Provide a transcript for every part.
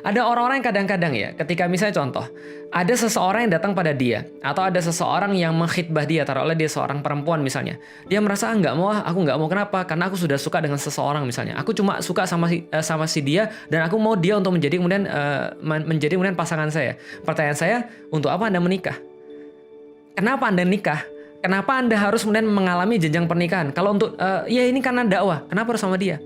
Ada orang-orang yang kadang-kadang ya, ketika misalnya contoh, ada seseorang yang datang pada dia, atau ada seseorang yang mengkhidbah dia, taruhlah dia seorang perempuan misalnya. Dia merasa, nggak mau, aku nggak mau, kenapa? Karena aku sudah suka dengan seseorang misalnya. Aku cuma suka sama si dia, dan aku mau dia untuk menjadi kemudian pasangan saya. Pertanyaan saya, untuk apa Anda menikah? Kenapa Anda nikah? Kenapa Anda harus kemudian mengalami jenjang pernikahan? Kalau untuk, ya ini karena dakwah, kenapa harus sama dia?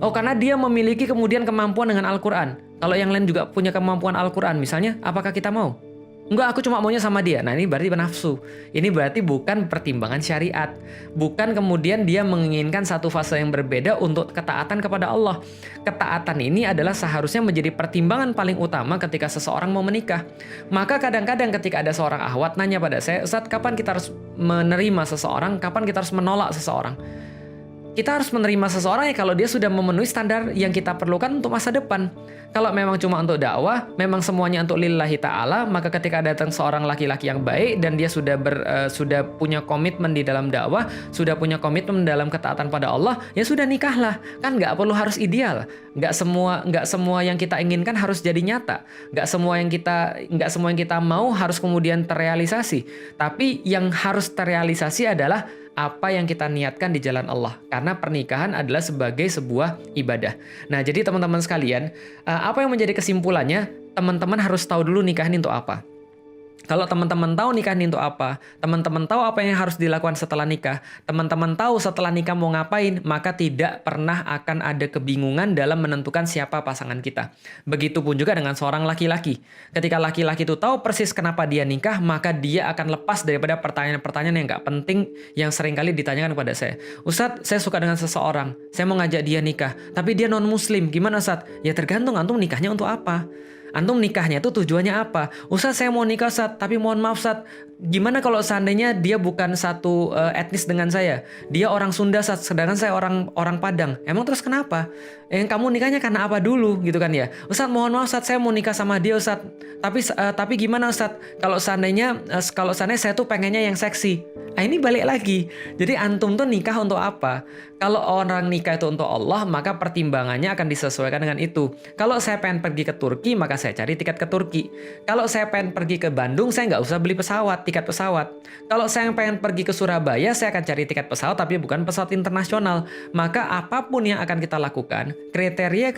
Oh, karena dia memiliki kemudian kemampuan dengan Al-Quran. Kalau yang lain juga punya kemampuan Al-Quran, misalnya, apakah kita mau? Enggak, aku cuma maunya sama dia. Nah, ini berarti nafsu. Ini berarti bukan pertimbangan syariat. Bukan kemudian dia menginginkan satu fase yang berbeda untuk ketaatan kepada Allah. Ketaatan ini adalah seharusnya menjadi pertimbangan paling utama ketika seseorang mau menikah. Maka kadang-kadang ketika ada seorang akhwat nanya pada saya, Ustaz, kapan kita harus menerima seseorang? Kapan kita harus menolak seseorang? Kita harus menerima seseorang ya kalau dia sudah memenuhi standar yang kita perlukan untuk masa depan. Kalau memang cuma untuk dakwah, memang semuanya untuk lillahi ta'ala, maka ketika datang seorang laki-laki yang baik dan dia sudah punya komitmen di dalam dakwah, sudah punya komitmen dalam ketaatan pada Allah, ya sudah nikahlah. Kan nggak perlu harus ideal. Nggak semua yang kita inginkan harus jadi nyata. Nggak semua yang kita mau harus kemudian terrealisasi. Tapi yang harus terrealisasi adalah apa yang kita niatkan di jalan Allah. Karena pernikahan adalah sebagai sebuah ibadah. Nah, jadi teman-teman sekalian, apa yang menjadi kesimpulannya? Teman-teman harus tahu dulu nikahan untuk apa. Kalau teman-teman tahu nikah ini untuk apa, teman-teman tahu apa yang harus dilakukan setelah nikah, teman-teman tahu setelah nikah mau ngapain, maka tidak pernah akan ada kebingungan dalam menentukan siapa pasangan kita. Begitupun juga dengan seorang laki-laki. Ketika laki-laki itu tahu persis kenapa dia nikah, maka dia akan lepas daripada pertanyaan-pertanyaan yang nggak penting yang seringkali ditanyakan kepada saya. Ustadz, saya suka dengan seseorang, saya mau ngajak dia nikah, tapi dia non-muslim, gimana Ustadz? Ya tergantung antum nikahnya untuk apa. Antum nikahnya itu tujuannya apa? Ustaz, saya mau nikah, Ustaz, tapi mohon maaf, Ustaz, gimana kalau seandainya dia bukan satu etnis dengan saya? Dia orang Sunda, Ustaz, sedangkan saya orang Padang. Emang terus kenapa? Yang kamu nikahnya karena apa dulu gitu kan ya? Ustaz, mohon maaf, Ustaz, saya mau nikah sama dia, Ustaz. Tapi gimana, Ustaz? Kalau seandainya saya tuh pengennya yang seksi. Nah, ini balik lagi. Jadi antum tuh nikah untuk apa? Kalau orang nikah itu untuk Allah, maka pertimbangannya akan disesuaikan dengan itu. Kalau saya pengen pergi ke Turki, maka saya cari tiket ke Turki. Kalau saya pengen pergi ke Bandung, saya nggak usah beli tiket pesawat. Kalau saya pengen pergi ke Surabaya, saya akan cari tiket pesawat, tapi bukan pesawat internasional. Maka apapun yang akan kita lakukan, kriteria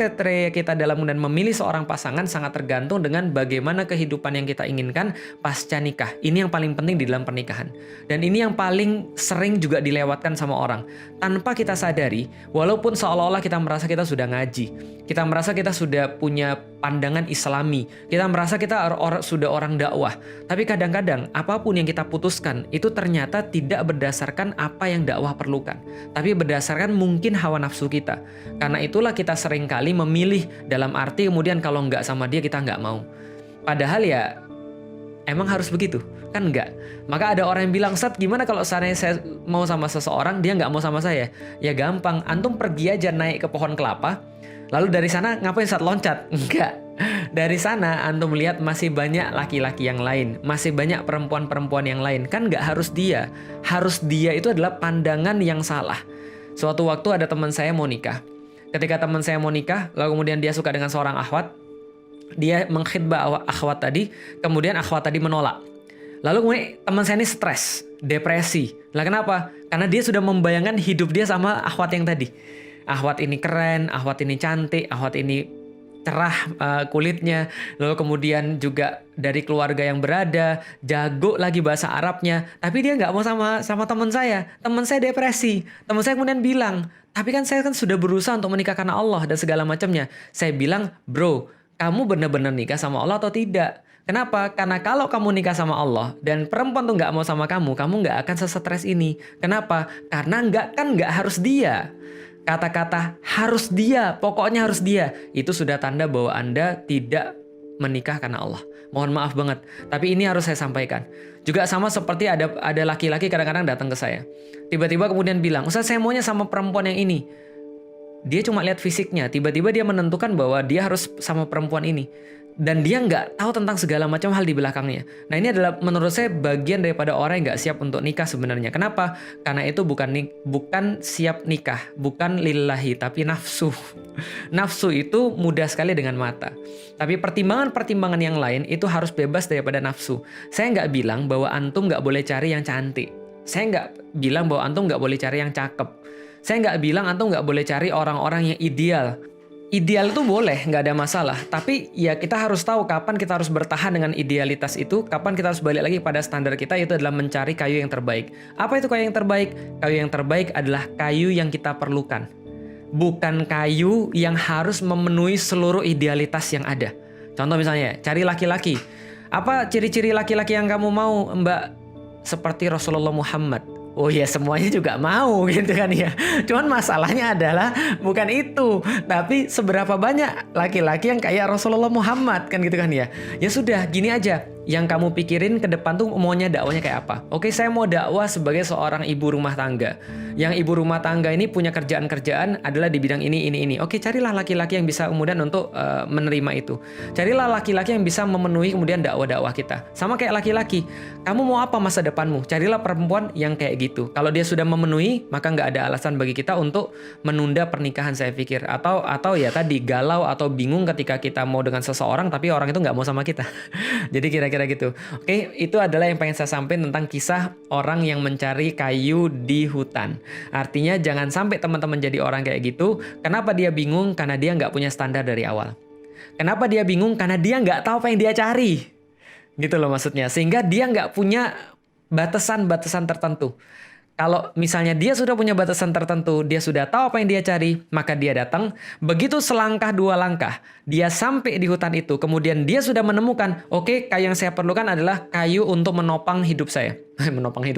kita dalam dan memilih seorang pasangan sangat tergantung dengan bagaimana kehidupan yang kita inginkan pasca nikah. Ini yang paling penting di dalam pernikahan. Dan ini yang paling sering juga dilewatkan sama orang. Tanpa kita sadari, walaupun seolah-olah kita merasa kita sudah ngaji, kita merasa kita sudah punya pandangan Islami, kita merasa kita sudah orang dakwah, tapi kadang-kadang apapun yang kita putuskan itu ternyata tidak berdasarkan apa yang dakwah perlukan, tapi berdasarkan mungkin hawa nafsu kita. Karena itulah kita seringkali memilih dalam arti kemudian kalau nggak sama dia kita nggak mau. Padahal ya emang harus begitu? Kan enggak. Maka ada orang yang bilang, Ustaz, gimana kalau seandainya saya mau sama seseorang, dia nggak mau sama saya? Ya gampang, antum pergi aja naik ke pohon kelapa, lalu dari sana ngapain Ustaz, loncat? Enggak. Dari sana antum lihat masih banyak laki-laki yang lain, masih banyak perempuan-perempuan yang lain. Kan nggak harus dia. Harus dia itu adalah pandangan yang salah. Suatu waktu ada teman saya mau nikah. Ketika teman saya mau nikah, lalu kemudian dia suka dengan seorang akhwat, dia mengkhidbah akhwat tadi, kemudian akhwat tadi menolak. Lalu kemudian teman saya ini stres, depresi. Lah kenapa? Karena dia sudah membayangkan hidup dia sama akhwat yang tadi. Akhwat ini keren, akhwat ini cantik, akhwat ini cerah kulitnya. Lalu kemudian juga dari keluarga yang berada, jago lagi bahasa Arabnya. Tapi dia nggak mau sama teman saya. Teman saya depresi. Teman saya kemudian bilang, tapi kan saya kan sudah berusaha untuk menikah karena Allah dan segala macamnya. Saya bilang, bro, kamu benar-benar nikah sama Allah atau tidak? Kenapa? Karena kalau kamu nikah sama Allah dan perempuan tuh nggak mau sama kamu nggak akan sesetres ini. Kenapa? Karena nggak harus dia. Kata-kata harus dia, pokoknya harus dia, itu sudah tanda bahwa Anda tidak menikah karena Allah. Mohon maaf banget, tapi ini harus saya sampaikan. Juga sama seperti ada laki-laki kadang-kadang datang ke saya. Tiba-tiba kemudian bilang, Ustaz, saya maunya sama perempuan yang ini. Dia cuma lihat fisiknya, tiba-tiba dia menentukan bahwa dia harus sama perempuan ini. dan dia nggak tahu tentang segala macam hal di belakangnya. Nah ini adalah menurut saya bagian daripada orang yang nggak siap untuk nikah sebenarnya. Kenapa? Karena itu bukan siap nikah, bukan lillahi, tapi nafsu. Nafsu itu mudah sekali dengan mata. Tapi pertimbangan-pertimbangan yang lain itu harus bebas daripada nafsu. Saya nggak bilang bahwa antum nggak boleh cari yang cantik. Saya nggak bilang bahwa antum nggak boleh cari yang cakep. Saya nggak bilang antum nggak boleh cari orang-orang yang ideal. Ideal itu boleh, nggak ada masalah. Tapi ya kita harus tahu kapan kita harus bertahan dengan idealitas itu, kapan kita harus balik lagi pada standar kita, yaitu adalah mencari kayu yang terbaik. Apa itu kayu yang terbaik? Kayu yang terbaik adalah kayu yang kita perlukan. Bukan kayu yang harus memenuhi seluruh idealitas yang ada. Contoh misalnya, cari laki-laki. Apa ciri-ciri laki-laki yang kamu mau, Mbak? Seperti Rasulullah Muhammad. Oh ya semuanya juga mau gitu kan ya. Cuman masalahnya adalah bukan itu. Tapi seberapa banyak laki-laki yang kayak Rasulullah Muhammad kan gitu kan ya. Ya sudah gini aja. Yang kamu pikirin ke depan tuh maunya dakwahnya kayak apa. Oke saya mau dakwah sebagai seorang ibu rumah tangga. Yang ibu rumah tangga ini punya kerjaan-kerjaan adalah di bidang ini. Oke carilah laki-laki yang bisa kemudian untuk menerima itu. Carilah laki-laki yang bisa memenuhi kemudian dakwah-dakwah kita. Sama kayak laki-laki. Kamu mau apa masa depanmu? Carilah perempuan yang kayak gitu. Kalau dia sudah memenuhi, maka nggak ada alasan bagi kita untuk menunda pernikahan saya pikir. Atau ya tadi galau atau bingung ketika kita mau dengan seseorang tapi orang itu nggak mau sama kita. Jadi kira-kira gitu. Oke, itu adalah yang pengen saya sampaikan tentang kisah orang yang mencari kayu di hutan. Artinya jangan sampai teman-teman jadi orang kayak gitu. Kenapa dia bingung? Karena dia nggak punya standar dari awal. Kenapa dia bingung? Karena dia nggak tahu apa yang dia cari. Gitu loh maksudnya. Sehingga dia nggak punya batasan-batasan tertentu. Kalau misalnya dia sudah punya batasan tertentu, dia sudah tahu apa yang dia cari, maka dia datang. Begitu selangkah dua langkah, dia sampai di hutan itu. Kemudian dia sudah menemukan, oke, kayu yang saya perlukan adalah kayu untuk menopang hidup saya.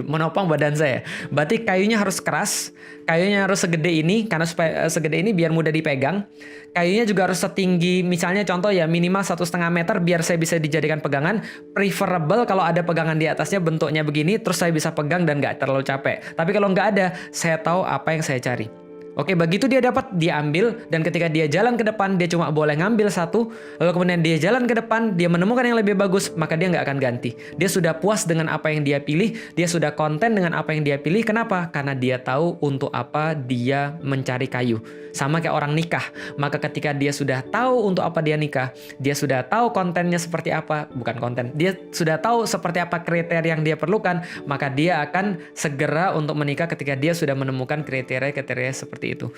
menopang badan saya. Berarti kayunya harus keras, kayunya harus segede ini, karena supaya segede ini biar mudah dipegang. Kayunya juga harus setinggi, misalnya contoh ya minimal 1,5 meter biar saya bisa dijadikan pegangan. Preferable kalau ada pegangan di atasnya bentuknya begini, terus saya bisa pegang dan nggak terlalu capek. Tapi kalau nggak ada, saya tahu apa yang saya cari. Oke, begitu dia dapat, dia ambil, dan ketika dia jalan ke depan, dia cuma boleh ngambil satu, lalu kemudian dia jalan ke depan, dia menemukan yang lebih bagus, maka dia nggak akan ganti. Dia sudah puas dengan apa yang dia pilih, dia sudah konten dengan apa yang dia pilih. Kenapa? Karena dia tahu untuk apa dia mencari kayu. Sama kayak orang nikah, maka ketika dia sudah tahu untuk apa dia nikah, dia sudah tahu kontennya seperti apa, bukan konten, dia sudah tahu seperti apa kriteria yang dia perlukan, maka dia akan segera untuk menikah ketika dia sudah menemukan kriteria-kriteria seperti itu.